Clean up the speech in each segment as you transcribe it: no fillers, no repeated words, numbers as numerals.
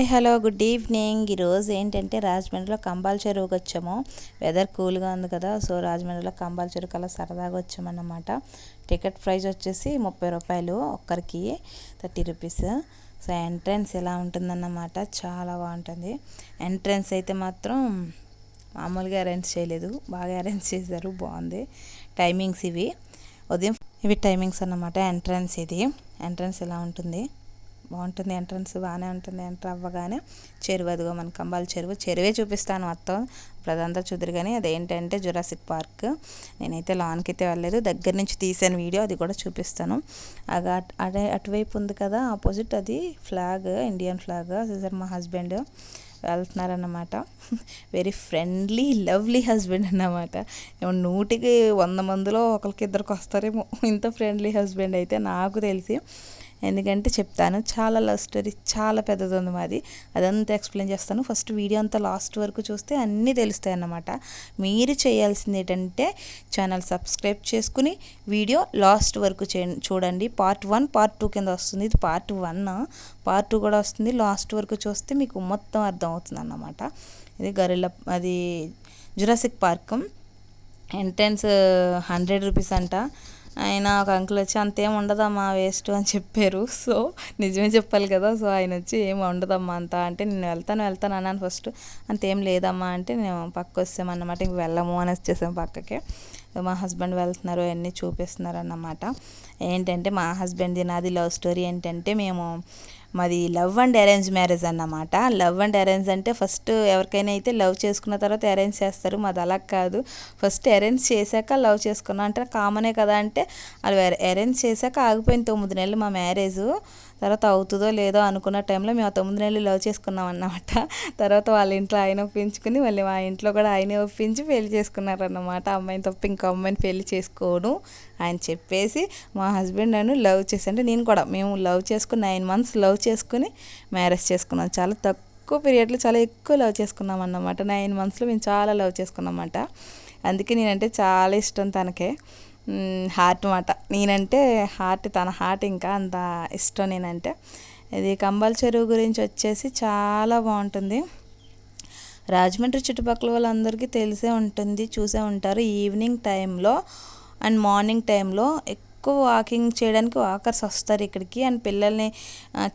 Hi hello good evening. ఈరోజు ఏంటంటే రాజమండ్రిలో కంబాల చెరువుకి వచ్చాము. వెదర్ కూల్గా ఉంది కదా, సో రాజమండ్రిలో కంబాల చెరువుకి అలా సరదాగా వచ్చామన్నమాట. టికెట్ ప్రైస్ వచ్చేసి 30 రూపాయలు, ఒక్కరికి 30 రూపీస్. సో ఎంట్రన్స్ ఎలా ఉంటుందన్నమాట, చాలా బాగుంటుంది. ఎంట్రన్స్ అయితే మాత్రం మామూలుగా అరేంజ్ చేయలేదు, బాగా అరేంజ్ చేశారు, బాగుంది. టైమింగ్స్ ఇవి ఉదయం, ఇవి టైమింగ్స్ అన్నమాట. ఎంట్రన్స్ ఇది, ఎంట్రన్స్ ఎలా ఉంటుంది, బాగుంటుంది. ఎంట్రన్స్ బాగానే ఉంటుంది. ఎంటర్ అవ్వగానే చెరువు, అదిగో మన కంబాల చెరువే చూపిస్తాను మొత్తం. ఇప్పుడు అదంతా చూద్దరు కానీ అదేంటంటే జురాసిక్ పార్క్. నేనైతే లాన్కి అయితే వెళ్ళలేదు, దగ్గర నుంచి తీసాను వీడియో, అది కూడా చూపిస్తాను. అదే అటువైపు ఉంది కదా ఆపోజిట్, అది ఫ్లాగ్, ఇండియన్ ఫ్లాగ్. చూసారు మా హస్బెండ్ వెళ్తున్నారన్నమాట. వెరీ ఫ్రెండ్లీ లవ్లీ హస్బెండ్ అన్నమాట. 100 మందిలో ఒకరికి ఇద్దరికి వస్తారేమో ఇంత ఫ్రెండ్లీ హస్బెండ్ అయితే నాకు తెలిసి. ఎందుకంటే చెప్తాను, చాలా లవ్ స్టోరీ, చాలా పెద్దది ఉంది మాది. అదంతా ఎక్స్ప్లెయిన్ చేస్తాను. ఫస్ట్ వీడియో అంతా లాస్ట్ వరకు చూస్తే అన్నీ తెలుస్తాయి అన్నమాట. మీరు చేయాల్సింది ఏంటంటే ఛానల్ సబ్స్క్రైబ్ చేసుకుని వీడియో లాస్ట్ వరకు చూడండి. పార్ట్ 1 పార్ట్ 2 కింద వస్తుంది. ఇది పార్ట్ 1, పార్ట్ 2 కూడా వస్తుంది. లాస్ట్ వరకు చూస్తే మీకు మొత్తం అర్థం అవుతుంది అన్నమాట. ఇది అది జురాసిక్ పార్క్. ఎంట్రన్స్ 100 రూపీస్ అంట. ఆయన ఒక అంకుల్ వచ్చి అంతేం ఉండదమ్మా, వేస్ట్ అని చెప్పారు. సో నిజమే చెప్పాలి కదా. సో ఆయన వచ్చి ఏం ఉండదమ్మా అంత అంటే, నేను వెళ్తాను అన్నాను ఫస్ట్. అంతేం లేదమ్మా అంటే నేను పక్క వచ్చామన్నమాట. ఇంక వెళ్ళము అని వచ్చేసాము పక్కకి. మా హస్బెండ్ వెళ్తున్నారు, అన్నీ చూపిస్తున్నారు అన్నమాట. ఏంటంటే మా హస్బెండ్ది నాది లవ్ స్టోరీ ఏంటంటే, మాది లవ్ అండ్ అరేంజ్ మ్యారేజ్ అన్నమాట. లవ్ అండ్ అరేంజ్ అంటే ఫస్ట్ ఎవరికైనా అయితే లవ్ చేసుకున్న తర్వాత అరేంజ్ చేస్తారు. మాది అలా కాదు, ఫస్ట్ అరేంజ్ చేశాక లవ్ చేసుకున్నాం అంటే కామనే కదా. అంటే అది అరేంజ్ చేశాక ఆగిపోయింది 9 నెలలు మా మ్యారేజ్. తర్వాత అవుతుందో లేదో అనుకున్న టైంలో మేము 9 నెలలు లవ్ చేసుకున్నాం అన్నమాట. తర్వాత వాళ్ళ ఇంట్లో ఆయన ఒప్పించుకుని మళ్ళీ మా ఇంట్లో కూడా ఆయనే ఒప్పించి పెళ్లి చేసుకున్నారన్నమాట. అమ్మాయిని తప్ప ఇంకో అమ్మాయిని పెళ్లి చేసుకోను అని చెప్పేసి మా హస్బెండ్ నన్ను లవ్ చేసి, అంటే నేను కూడా, మేము లవ్ చేసుకుని 9 మంత్స్ లవ్ చేసుకుని మ్యారేజ్ చేసుకున్నాం. చాలా తక్కువ పీరియడ్లో చాలా ఎక్కువ లవ్ చేసుకున్నాం అన్నమాట. 9 మంత్స్లో మేము చాలా లవ్ చేసుకున్నామన్నమాట. అందుకే నేనంటే చాలా ఇష్టం తనకే. హార్ట్ మాట, నేనంటే హార్ట్, తన హార్ట్ ఇంకా అంత ఇష్టం నేనంటే. ఇది కంబాల చెరువు గురించి వచ్చేసి చాలా బాగుంటుంది. రాజమండ్రి చుట్టుపక్కల వాళ్ళందరికీ తెలిసే ఉంటుంది, చూసే ఉంటారు. ఈవినింగ్ టైంలో అండ్ మార్నింగ్ టైంలో ఎక్కువ వాకింగ్ చేయడానికి వాకర్స్ వస్తారు ఇక్కడికి. అండ్ పిల్లల్ని,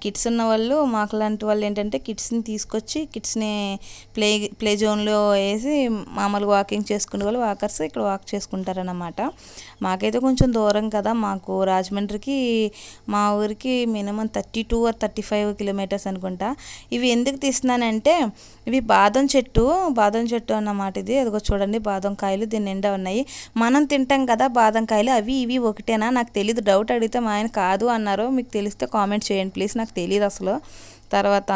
కిడ్స్ ఉన్న వాళ్ళు, మాకు లాంటి వాళ్ళు ఏంటంటే కిడ్స్ని తీసుకొచ్చి కిడ్స్ని ప్లే జోన్లో వేసి మామూలుగా వాకింగ్ చేసుకునే వాళ్ళు వాకర్స్ ఇక్కడ వాక్ చేసుకుంటారన్నమాట. మాకైతే కొంచెం దూరం కదా, మాకు రాజమండ్రికి మా ఊరికి మినిమం 32 or 35 కిలోమీటర్స్ అనుకుంటా. ఇవి ఎందుకు తీస్తున్నానంటే, ఇవి బాదం చెట్టు అన్నమాట. ఇది అదిగో చూడండి, బాదం కాయలు దీని నిండా ఉన్నాయి. మనం తింటాం కదా బాదం కాయలు, అవి ఇవి ఒకటేనా నాకు తెలీదు. డౌట్ అడిగితే మా ఆయన కాదు అన్నారు. మీకు తెలిస్తే కామెంట్ చేయండి ప్లీజ్, నాకు తెలియదు అసలు. తర్వాత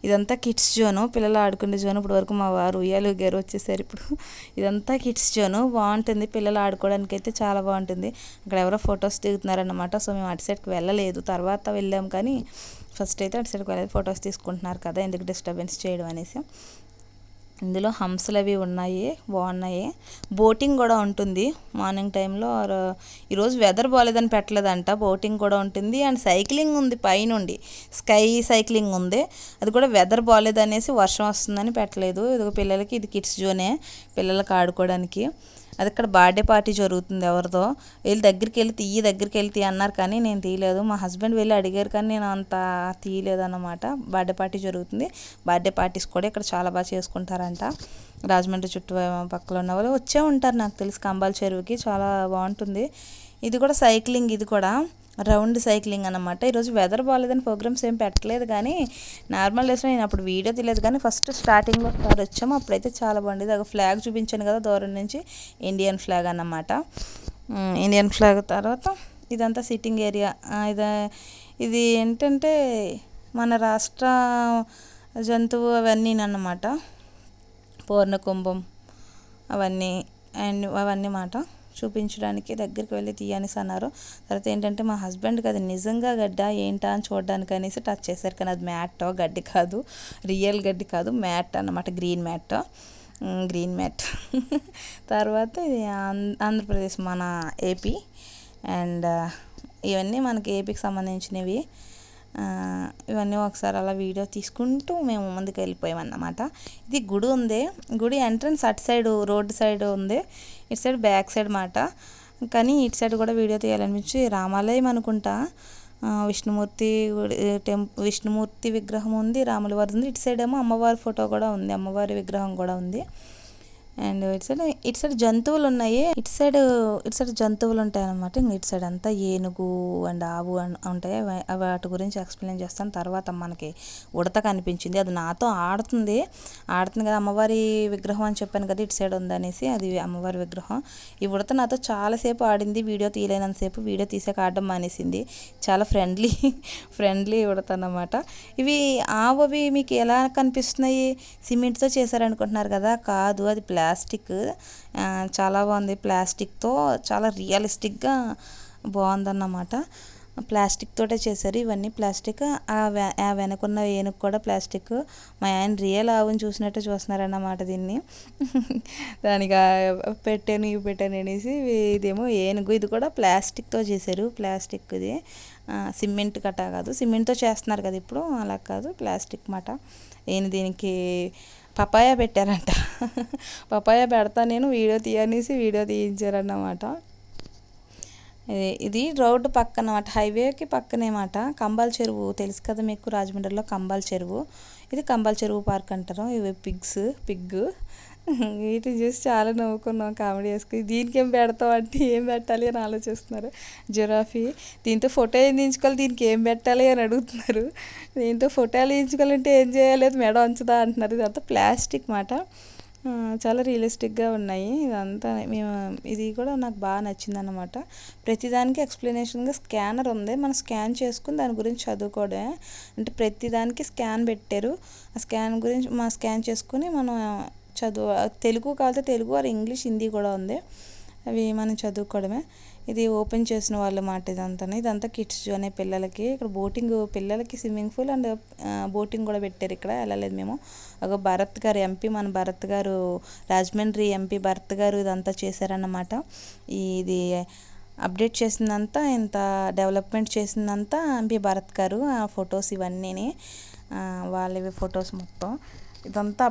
ఇదంతా కిడ్స్ జోను, పిల్లలు ఆడుకునే జోను. ఇప్పుడు వరకు మా వారు ఉయ్యాలు ఊగారు, వచ్చేసారు ఇప్పుడు. ఇదంతా కిడ్స్ జోను, బాగుంటుంది. పిల్లలు ఆడుకోవడానికి అయితే చాలా బాగుంటుంది. అక్కడ ఎవరో ఫొటోస్ దిగుతున్నారన్నమాట. సో మేము అటు సైడ్కి వెళ్ళలేదు, తర్వాత వెళ్ళాం. కానీ ఫస్ట్ అయితే అటు సైడ్కి వెళ్ళలేదు. ఫొటోస్ తీసుకుంటున్నారు కదా, ఎందుకు డిస్టర్బెన్స్ చేయడం అనేసి. ఇందులో హంసలు అవి ఉన్నాయి, బాగున్నాయి. బోటింగ్ కూడా ఉంటుంది మార్నింగ్ టైంలో. ఈరోజు వెదర్ బాగాలేదని పెట్టలేదంట. బోటింగ్ కూడా ఉంటుంది అండ్ సైక్లింగ్ ఉంది, పైనుండి స్కై సైక్లింగ్ ఉంది. అది కూడా వెదర్ బాగాలేదనేసి, వర్షం వస్తుందని పెట్టలేదు. ఇది పిల్లలకి, ఇది కిడ్స్ జోనే, పిల్లలకి ఆడుకోవడానికి. అది ఇక్కడ బర్త్డే పార్టీ జరుగుతుంది ఎవరిదో. దగ్గరికి వెళ్ళి అన్నారు కానీ నేను తీయలేదు. మా హస్బెండ్ వెళ్ళి అడిగారు కానీ నేను అంత తీయలేదు అన్నమాట. బర్త్డే పార్టీ జరుగుతుంది. బర్త్డే పార్టీస్ కూడా ఇక్కడ చాలా బాగా చేసుకుంటారంట. రాజమండ్రి చుట్టుపక్కల ఉన్న వాళ్ళు వచ్చే ఉంటారు నాకు తెలిసి కంబాల చెరువుకి, చాలా బాగుంటుంది. ఇది కూడా సైక్లింగ్, ఇది కూడా రౌండ్ సైక్లింగ్ అన్నమాట. ఈరోజు వెదర్ బాగాలేదని ప్రోగ్రామ్స్ ఏం పెట్టలేదు, కానీ నార్మల్ డేస్లో నేను అప్పుడు వీడియో తీయలేదు. కానీ ఫస్ట్ స్టార్టింగ్లో ఒకసారి వచ్చాము, అప్పుడైతే చాలా బాగుండేది. ఒక ఫ్లాగ్ చూపించాను కదా దూరం నుంచి, ఇండియన్ ఫ్లాగ్ అన్నమాట. ఇండియన్ ఫ్లాగ్ తర్వాత ఇదంతా సిట్టింగ్ ఏరియా. ఇది ఏంటంటే మన రాష్ట్ర జంతువు అవన్నీ అన్నమాట. పూర్ణకుంభం అవన్నీ మాట చూపించడానికి దగ్గరికి వెళ్ళి తీయనేసి అన్నారు. తర్వాత ఏంటంటే మా హస్బెండ్కి అది నిజంగా గడ్డ ఏంటా అని చూడడానికి అనేసి టచ్ చేశారు. కానీ అది మ్యాట్, గడ్డి కాదు, రియల్ గడ్డి కాదు, మ్యాట్ అన్నమాట, గ్రీన్ మ్యాట్. తర్వాత ఇది ఆంధ్రప్రదేశ్, మన ఏపీ. అండ్ ఇవన్నీ మనకి ఏపీకి సంబంధించినవి. ఇవన్నీ ఒకసారి అలా వీడియో తీసుకుంటూ మేము ముందుకు వెళ్ళిపోయామన్నమాట. ఇది గుడి ఉంది, గుడి ఎంట్రన్స్ అటు సైడ్ రోడ్డు సైడ్ ఉంది, ఇటు సైడ్ బ్యాక్ సైడ్ మాట. కానీ ఇటు సైడ్ కూడా వీడియో తీయాలనిపించి రామాలయం అనుకుంటా. విష్ణుమూర్తి విష్ణుమూర్తి విగ్రహం ఉంది, రాముల వారి ఉంది. ఇటు సైడ్ ఏమో అమ్మవారి ఫోటో కూడా ఉంది, అమ్మవారి విగ్రహం కూడా ఉంది. అండ్ ఇటు సైడ్ జంతువులు ఉన్నాయి, ఇటు సైడ్ జంతువులు ఉంటాయి అన్నమాట. ఇంక ఇటు సైడ్ అంతా ఏనుగు అండ్ ఆవు ఉంటాయి. వాటి గురించి ఎక్స్ప్లెయిన్ చేస్తాను తర్వాత. మనకి ఉడత కనిపించింది, అది నాతో ఆడుతుంది కదా, అమ్మవారి విగ్రహం అని చెప్పాను కదా ఇటు సైడ్ ఉందనేసి, అది అమ్మవారి విగ్రహం. ఈ ఉడత నాతో చాలాసేపు ఆడింది, వీడియో తీయలేనంతసేపు. వీడియో తీసాక ఆడడం మానేసింది. చాలా ఫ్రెండ్లీ ఉడత అన్నమాట. ఇవి ఆవువి మీకు ఎలా కనిపిస్తున్నాయి, సిమెంట్తో చేశారనుకుంటున్నారు కదా, కాదు, అది ప్లాస్టిక్. చాలా బాగుంది, ప్లాస్టిక్తో చాలా రియలిస్టిక్గా బాగుందన్నమాట. ప్లాస్టిక్ తోటే చేశారు ఇవన్నీ, ప్లాస్టిక్. ఆ వెనకున్న ఏనుగు కూడా ప్లాస్టిక్. మా ఆయన రియల్ ఆవుని చూసినట్టు చూస్తున్నారన్నమాట దీన్ని. దానికి పెట్టాను అనేసి. ఇదేమో ఏనుగు, ఇది కూడా ప్లాస్టిక్తో చేశారు, ప్లాస్టిక్ ఇది, సిమెంట్ కట్ట కాదు. సిమెంట్తో చేస్తున్నారు కదా ఇప్పుడు, అలా కాదు, ప్లాస్టిక్ మాట. దీనికి పపాయ పెట్టారంట. పపాయ పెడతా నేను, వీడియో తీయనేసి వీడియో తీయించారన్నమాట. ఇది రోడ్డు పక్కన మాట, హైవేకి పక్కనే మాట. కంబాల చెరువు తెలుసు కదా మీకు, రాజమండ్రిలో కంబాల చెరువు. ఇది కంబాల చెరువు పార్క్ అంటారు. ఇవి పిగ్. వీటిని చూసి చాలా నవ్వుకున్నాం, కామెడీ చేసుకుని. దీనికి ఏం పెడతాం అంటే ఏం పెట్టాలి అని ఆలోచిస్తున్నారు. జిరాఫీ, దీంతో ఫోటో ఏం తీయించుకోవాలి, దీనికి ఏం పెట్టాలి అని అడుగుతున్నారు. దీంతో ఫోటోలు తీయించుకోవాలంటే ఏం చేయాలి, అది మెడ ఉంచుదా అంటున్నారు. ఇదంతా ప్లాస్టిక్ మాట, చాలా రియలిస్టిక్గా ఉన్నాయి ఇదంతా. ఇది కూడా నాకు బాగా నచ్చింది అన్నమాట. ప్రతిదానికి ఎక్స్ప్లెనేషన్గా స్కానర్ ఉంది, మనం స్కాన్ చేసుకుని దాని గురించి చదువుకోవడమే. అంటే ప్రతిదానికి స్కాన్ పెట్టారు, ఆ స్కాన్ గురించి మనం స్కాన్ చేసుకుని మనం తెలుగు కావాలంటే తెలుగు, ఆర్ ఇంగ్లీష్, హిందీ కూడా ఉంది, అవి మనం చదువుకోవడమే. ఇది ఓపెన్ చేసిన వాళ్ళ మాట ఇదంతా కిడ్స్ జోన్ పిల్లలకి. ఇక్కడ బోటింగ్, పిల్లలకి స్విమ్మింగ్ పూల్ అండ్ బోటింగ్ కూడా పెట్టారు. ఇక్కడ వెళ్ళలేదు మేము. ఒక భరత్ గారు ఎంపీ, మన భరత్ గారు, రాజమండ్రి ఎంపీ భరత్ గారు ఇదంతా చేశారన్నమాట. ఇది అప్డేట్ చేసిందంతా, ఇంత డెవలప్మెంట్ చేసిందంతా ఎంపీ భరత్ గారు. ఆ ఫొటోస్ ఇవన్నీ వాళ్ళవి ఫొటోస్ మొత్తం. ఇదంతా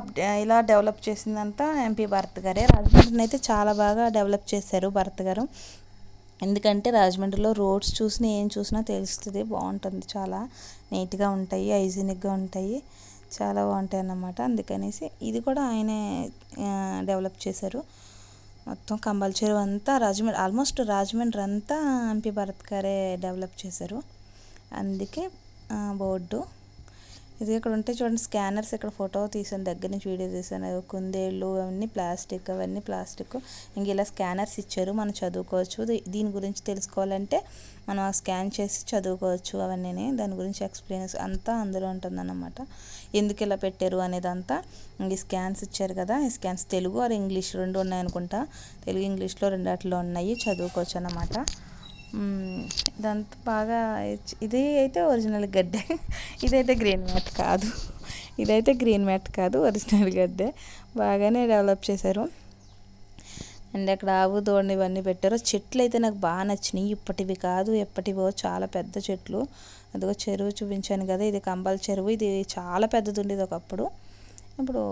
ఇలా డెవలప్ చేసిందంతా ఎంపీ భరత్ గారే. రాజమండ్రిని అయితే చాలా బాగా డెవలప్ చేశారు భరత్ గారు. ఎందుకంటే రాజమండ్రిలో రోడ్స్ ఏం చూసినా తెలుస్తుంది, బాగుంటుంది, చాలా నీట్గా ఉంటాయి, హైజీనిక్గా ఉంటాయి, చాలా బాగుంటాయి అన్నమాట. అందుకనేసి ఇది కూడా ఆయనే డెవలప్ చేశారు. మొత్తం కంబాల చెరువు అంతా ఆల్మోస్ట్ రాజమండ్రి అంతా ఎంపీ భరత్ గారే డెవలప్ చేశారు. అందుకే బోర్డు ఇది. ఇక్కడ ఉంటే చూడండి స్కానర్స్, ఇక్కడ ఫోటో తీసాను, దగ్గర నుంచి వీడియో తీసాను. కుందేళ్ళు అవన్నీ ప్లాస్టిక్, ఇంక ఇలా స్కానర్స్ ఇచ్చారు, మనం చదువుకోవచ్చు. దీని గురించి తెలుసుకోవాలంటే మనం స్కాన్ చేసి చదువుకోవచ్చు అవన్నీ. దాని గురించి ఎక్స్ప్లెయిన్ అంతా అందులో ఉంటుందన్నమాట. ఎందుకు ఇలా పెట్టారు అనేదంతా. ఈ స్కాన్స్ ఇచ్చారు కదా, ఈ స్కాన్స్ తెలుగు ఆర్ ఇంగ్లీష్ రెండు ఉన్నాయనుకుంటా. తెలుగు ఇంగ్లీష్లో రెండాటిలో ఉన్నాయి, చదువుకోవచ్చు అన్నమాట. ఇదంతా బాగా. ఇది అయితే ఒరిజినల్ గడ్డే, ఇదైతే గ్రీన్ మ్యాట్ కాదు, ఒరిజినల్ గడ్డే. బాగానే డెవలప్ చేశారు. అండ్ అక్కడ ఆవు దోణి ఇవన్నీ పెట్టారు. చెట్లు అయితే నాకు బాగా నచ్చినాయి, ఇప్పటివి కాదు ఎప్పటివో, చాలా పెద్ద చెట్లు. అదిగో చెరువు చూపించాను కదా, ఇది కంబాల చెరువు. ఇది చాలా పెద్దది ఉండేది ఒకప్పుడు, ఇప్పుడు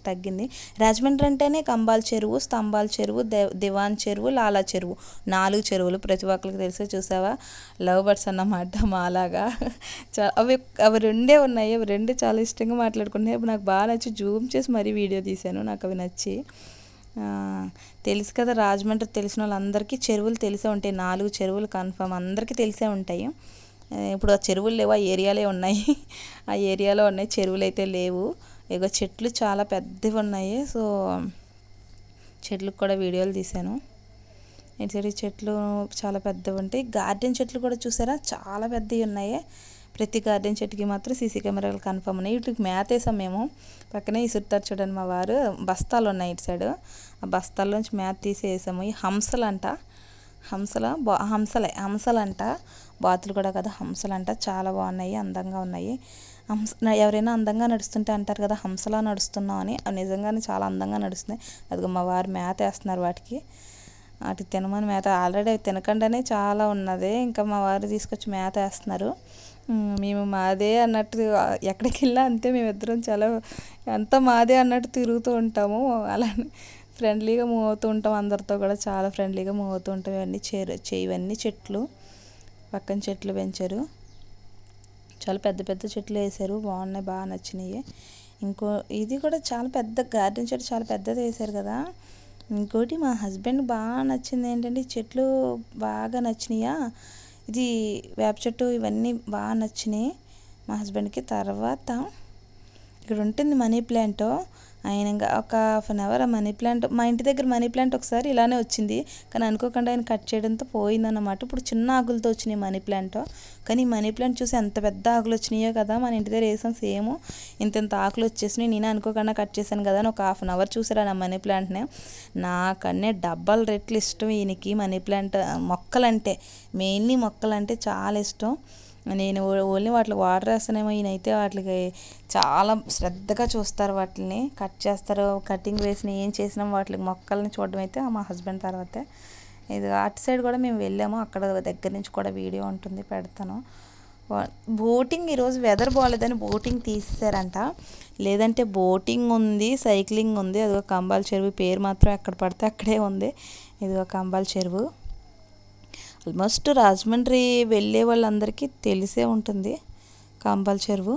తగ్గింది. రాజమండ్రి అంటేనే కంబాల చెరువు, స్తంభాల చెరువు, దివాన్ చెరువు, లాలా చెరువు, 4 చెరువులు ప్రతి ఒక్కరికి తెలిసే. చూసావా, లవ్ బర్డ్స్ అన్నమాట మాలాగా. అవి రెండే ఉన్నాయి, అవి రెండు చాలా ఇష్టంగా మాట్లాడుకుంటున్నాయి. ఇప్పుడు నాకు బాగా నచ్చి జూమ్ చేసి మరీ వీడియో తీశాను, నాకు అవి నచ్చి. తెలుసు కదా, రాజమండ్రి తెలిసిన వాళ్ళందరికీ చెరువులు తెలిసే ఉంటాయి, 4 చెరువులు కన్ఫర్మ్ అందరికీ తెలిసే ఉంటాయి. ఇప్పుడు ఆ చెరువులు లేవు, ఆ ఏరియాలే ఉన్నాయి, ఆ ఏరియాలో ఉన్నాయి, చెరువులు అయితే లేవు. ఇక చెట్లు చాలా పెద్దవి ఉన్నాయి, సో చెట్లకు కూడా వీడియోలు తీశాను. ఇటు చెట్లు చాలా పెద్దవి ఉంటాయి. గార్డెన్ చెట్లు కూడా చూసారా, చాలా పెద్దవి ఉన్నాయి. ప్రతి గార్డెన్ చెట్టుకి మాత్రం సీసీ కెమెరాలు కన్ఫర్మ్ ఉన్నాయి. వీటికి మేత వేసాం మేము. పక్కనే ఇసురుతారు చూడండి మా వారు, బస్తాలు ఉన్నాయి ఇటు సైడ్, ఆ బస్తాల్లోంచి మేత తీసి వేసాము. ఈ హంసలంట, హంసలంట, బాతులు కూడా కదా, హంసలంట. చాలా బాగున్నాయి, అందంగా ఉన్నాయి. ఎవరైనా అందంగా నడుస్తుంటే అంటారు కదా, హంసలా నడుస్తున్నావు అని. అవి నిజంగానే చాలా అందంగా నడుస్తున్నాయి. అదిగో మా వారు మేత వేస్తున్నారు వాటికి తినమని మేత. ఆల్రెడీ అవి తినకుండానే చాలా ఉన్నది, ఇంకా మా వారు తీసుకొచ్చి మేత వేస్తున్నారు. మేము మాదే అన్నట్టు ఎక్కడికి వెళ్ళినా అంతే, మేమిద్దరం చాలా అంతా మాదే అన్నట్టు తిరుగుతూ ఉంటాము. అలానే ఫ్రెండ్లీగా మూవ్ అవుతూ ఉంటాం, అందరితో కూడా చాలా ఫ్రెండ్లీగా మూవ్ అవుతూ ఉంటాం. ఇవన్నీ చెట్లు, పక్కన చెట్లు పెంచారు, చాలా పెద్ద పెద్ద చెట్లు వేసారు, బాగున్నాయి, బాగా నచ్చినాయి. ఇంకో ఇది కూడా చాలా పెద్ద గార్డెన్ చెట్టు, చాలా పెద్దది వేసారు కదా. ఇంకోటి మా హస్బెండ్ బాగా నచ్చింది ఏంటంటే ఈ చెట్లు బాగా నచ్చినాయా, ఇది వేప చెట్టు, ఇవన్నీ బాగా నచ్చినాయి మా హస్బెండ్కి. తర్వాత ఇక్కడ ఉంటుంది మనీ ప్లాంట్, ఆయన ఇంకా ఒక 1/2 ఆ మనీ ప్లాంట్, మా ఇంటి దగ్గర మనీ ప్లాంట్ ఒకసారి ఇలానే వచ్చింది, కానీ అనుకోకుండా ఆయన కట్ చేయడంతో పోయిందన్నమాట. ఇప్పుడు చిన్న ఆకులతో వచ్చినాయి మనీ ప్లాంట్, కానీ మనీ ప్లాంట్ చూసి ఎంత పెద్ద ఆకులు వచ్చినాయో కదా. మన ఇంటి దగ్గర వేసాం సేమ్ ఇంత ఆకులు వచ్చేసినాయి. నేను అనుకోకుండా కట్ చేశాను కదా అని ఒక 1/2 అవర్ చూసారా నా మనీ ప్లాంట్ని. నాకన్నే డబల్ రెట్లు ఇష్టం ఈయనకి మనీ ప్లాంట్ మొక్కలంటే, మెయిన్లీ మొక్కలంటే చాలా ఇష్టం. నేను ఓన్లీ వాటికి వాటర్ వేస్తానేమో, ఈయనైతే వాటికి చాలా శ్రద్ధగా చూస్తారు, వాటిని కట్ చేస్తారు. కటింగ్ వేసిన ఏం చేసినా వాటికి మొక్కల్ని చూడడం అయితే మా హస్బెండ్ తర్వాతే. ఇది అటు సైడ్ కూడా మేము వెళ్ళాము, అక్కడ దగ్గర నుంచి కూడా వీడియో ఉంటుంది, పెడతాను. బోటింగ్ ఈరోజు వెదర్ బాగాలేదని బోటింగ్ తీసేశారంట, లేదంటే బోటింగ్ ఉంది, సైక్లింగ్ ఉంది. అదిగో కంబాల చెరువు పేరు మాత్రం ఎక్కడ పడితే అక్కడే ఉంది. ఇదిగో కంబాల చెరువు. ఆల్మోస్ట్ రాజమండ్రి వెళ్ళే వాళ్ళందరికీ తెలిసే ఉంటుంది కంబాల చెరువు.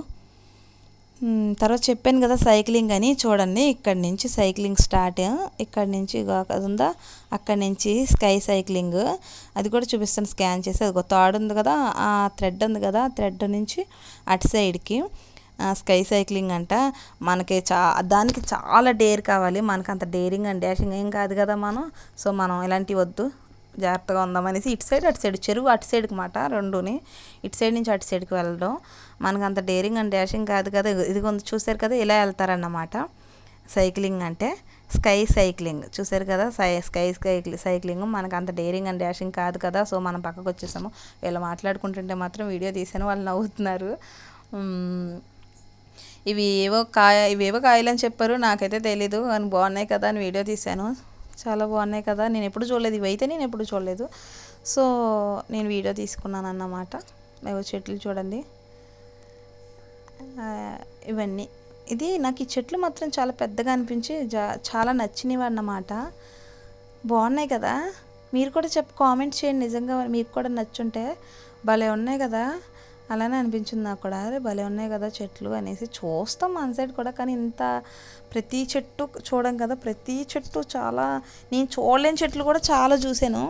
తర్వాత చెప్పాను కదా సైక్లింగ్ అని, చూడండి ఇక్కడి నుంచి సైక్లింగ్ స్టార్ట్, ఇక్కడి నుంచి ఉందా, అక్కడి నుంచి స్కై సైక్లింగ్, అది కూడా చూపిస్తాను స్కాన్ చేసి. అది తాడు ఉంది కదా, ఆ థ్రెడ్ ఉంది కదా, ఆ థ్రెడ్ నుంచి అటు సైడ్కి స్కై సైక్లింగ్ అంట. మనకి దానికి చాలా డేర్ కావాలి, మనకు అంత డేరింగ్ అండ్ డాషింగ్ ఏం కాదు కదా మనం. సో మనం ఇలాంటివి వద్దు, జాగ్రత్తగా ఉందామనేసి ఇటు సైడ్ అటు సైడ్, చెరువు అటు సైడ్కి మాట రెండుని, ఇటు సైడ్ నుంచి అటు సైడ్కి వెళ్ళడం. మనకు అంత డేరింగ్ అండ్ డాషింగ్ కాదు కదా. ఇది కొంచెం చూసారు కదా, ఇలా వెళ్తారన్నమాట సైక్లింగ్ అంటే. స్కై సైక్లింగ్ చూసారు కదా, స్కై సైక్లింగ్ మనకు అంత డేరింగ్ అండ్ డాషింగ్ కాదు కదా. సో మనం పక్కకు వచ్చేసాము. వీళ్ళు మాట్లాడుకుంటుంటే మాత్రం వీడియో తీసాను, వాళ్ళు నవ్వుతున్నారు. ఇవేవో కాయలు అని చెప్పారు, నాకైతే తెలీదు, కానీ బాగున్నాయి కదా అని వీడియో తీశాను. చాలా బాగున్నాయి కదా, నేను ఎప్పుడు చూడలేదు, ఇవైతే నేను ఎప్పుడు చూడలేదు. సో నేను వీడియో తీసుకున్నాను అన్నమాట. ఏవో చెట్లు చూడండి, ఇవన్నీ. ఇది నాకు ఈ చెట్లు మాత్రం చాలా పెద్దగా అనిపించి చాలా నచ్చినవి అన్నమాట. బాగున్నాయి కదా, మీరు కూడా కామెంట్ చేయండి, నిజంగా మీకు కూడా నచ్చుంటే. భలే ఉన్నాయి కదా, అలానే అనిపించింది నాకు కూడా, అరే భలే ఉన్నాయి కదా చెట్లు అనేసి. చూస్తాం మన సైడ్ కూడా, కానీ ఇంత ప్రతి చెట్టు చూడం కదా, ప్రతి చెట్టు చాలా, నేను చూడలేని చెట్లు కూడా చాలా చూశాను.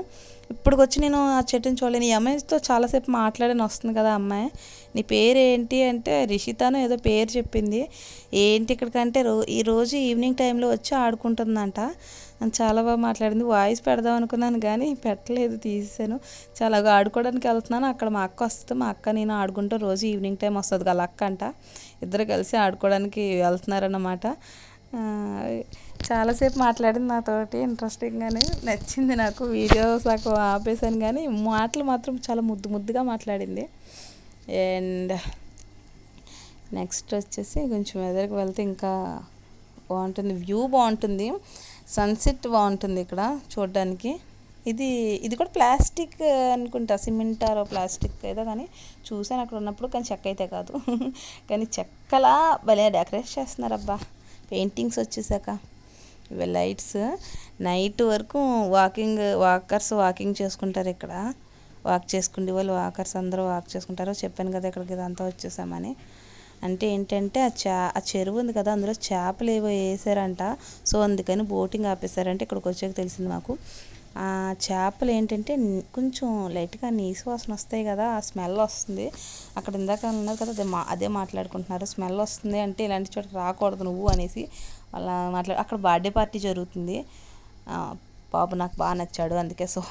ఇప్పటికొచ్చి నేను ఆ చెట్టుని చూడలేను. ఈ అమ్మాయితో చాలాసేపు మాట్లాడని వస్తుంది కదా అమ్మాయి, నీ పేరు ఏంటి అంటే రిషితాను ఏదో పేరు చెప్పింది. ఏంటి ఇక్కడికంటే ఈరోజు ఈవినింగ్ టైంలో వచ్చి ఆడుకుంటుందంట. చాలా బాగా మాట్లాడింది. వాయిస్ పెడదాం అనుకున్నాను కానీ పెట్టలేదు, తీసేసాను. చాలా ఆడుకోవడానికి వెళ్తున్నాను, అక్కడ మా అక్క వస్తుంది, మా అక్క నేను ఆడుకుంటూ రోజు ఈవినింగ్ టైం వస్తుంది వాళ్ళ అక్క అంట, ఇద్దరు కలిసి ఆడుకోవడానికి వెళ్తున్నారన్నమాట. చాలాసేపు మాట్లాడింది నాతోటి, ఇంట్రెస్టింగ్గానే నచ్చింది నాకు. వీడియోస్ నాకు ఆపేసాను కానీ మాటలు మాత్రం చాలా ముద్దుగా మాట్లాడింది. అండ్ నెక్స్ట్ వచ్చేసి కొంచెం ఎదురుకు వెళ్తే ఇంకా బాగుంటుంది, వ్యూ బాగుంటుంది, సన్సెట్ బాగుంటుంది ఇక్కడ చూడడానికి. ఇది కూడా ప్లాస్టిక్ అనుకుంటా, సిమెంట్ ఆరో ప్లాస్టిక్ ఏదో, కానీ చూసాను అక్కడ ఉన్నప్పుడు, కానీ చెక్క అయితే కాదు. కానీ చెక్కలా భలే డెకరేట్ చేస్తున్నారు అబ్బా, పెయింటింగ్స్ వచ్చేసాక. ఇవి లైట్స్, నైట్ వరకు వాకర్స్ వాకింగ్ చేసుకుంటారు ఇక్కడ. వాక్ చేసుకునే వాళ్ళు వాకర్స్ అందరూ వాక్ చేసుకుంటారు. చెప్పాను కదా ఇక్కడికి ఇదంతా వచ్చేసామని. అంటే ఏంటంటే ఆ చెరువు ఉంది కదా, అందులో చేపలు ఏవో వేసారంట. సో అందుకని బోటింగ్ ఆపేశారంటే ఇక్కడికి వచ్చాక తెలిసింది మాకు. ఆ చేపలు ఏంటంటే కొంచెం లైట్గా నీసు వాసన వస్తాయి కదా, ఆ స్మెల్ వస్తుంది. అక్కడ ఇందాక ఉన్నారు కదా, అదే మాట్లాడుకుంటున్నారు, స్మెల్ వస్తుంది అంటే ఇలాంటి చోట రాకూడదు నువ్వు అనేసి వాళ్ళ అక్కడ బర్త్డే పార్టీ జరుగుతుంది. బాబు నాకు బాగా నచ్చాడు అందుకే. సో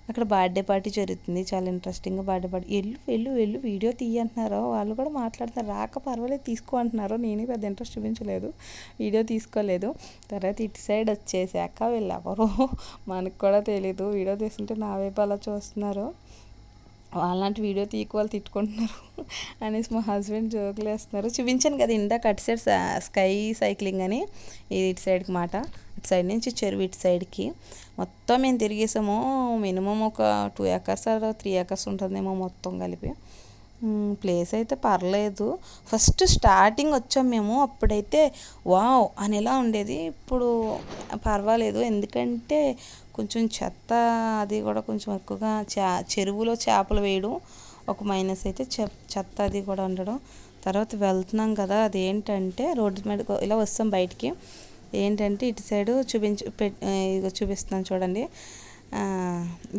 అక్కడ బర్త్డే పార్టీ జరుగుతుంది, చాలా ఇంట్రెస్టింగ్గా బర్త్డే పార్టీ. వెళ్ళు వీడియో తీయంటున్నారు, వాళ్ళు కూడా మాట్లాడుతున్నారు, రాక పర్వాలేదు తీసుకో అంటున్నారు. నేనే పెద్ద ఇంట్రెస్ట్ చూపించలేదు, వీడియో తీసుకోలేదు. తర్వాత ఇటు సైడ్ వచ్చేసాక వీళ్ళు ఎవరో మనకు కూడా తెలీదు, వీడియో తీస్తుంటే నా వైపు అలా చూస్తున్నారు. వాళ్ళంటి వీడియో వాళ్ళు తిట్టుకుంటున్నారు అనేసి మా హస్బెండ్ జోకులు వేస్తున్నారు. చూపించాను కదా ఇందాక అటు సైడ్ స్కై సైక్లింగ్ అని, ఇది ఇటు సైడ్కి మాట, ఇటు సైడ్ నుంచి చెరువు ఇటు సైడ్కి మొత్తం మేము తిరిగేసాము. మినిమం ఒక 2 acres 3 acres ఉంటుందేమో మొత్తం కలిపి. ప్లేస్ అయితే పర్లేదు. ఫస్ట్ స్టార్టింగ్ వచ్చాం మేము, అప్పుడైతే వావ్ అనేలా ఉండేది. ఇప్పుడు పర్వాలేదు, ఎందుకంటే కొంచెం చెత్త అది కూడా కొంచెం ఎక్కువగా చెరువులో చేపలు వేయడం ఒక మైనస్ అయితే, చెత్త అది కూడా ఉండడం. తర్వాత వెళ్తున్నాం కదా, అదేంటంటే రోడ్డు మీద ఇలా వస్తాం బయటికి, ఏంటంటే ఇటు సైడు చూపిస్తున్నాను చూడండి.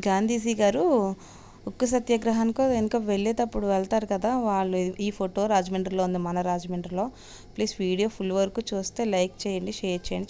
గాంధీజీ గారు ఉక్కు సత్యాగ్రహానికి వెనుక వెళ్ళేటప్పుడు వెళ్తారు కదా వాళ్ళు. ఈ ఫోటో రాజమండ్రిలో ఉంది, మన రాజమండ్రిలో. ప్లీజ్ వీడియో ఫుల్ వరకు చూస్తే లైక్ చేయండి, షేర్ చేయండి.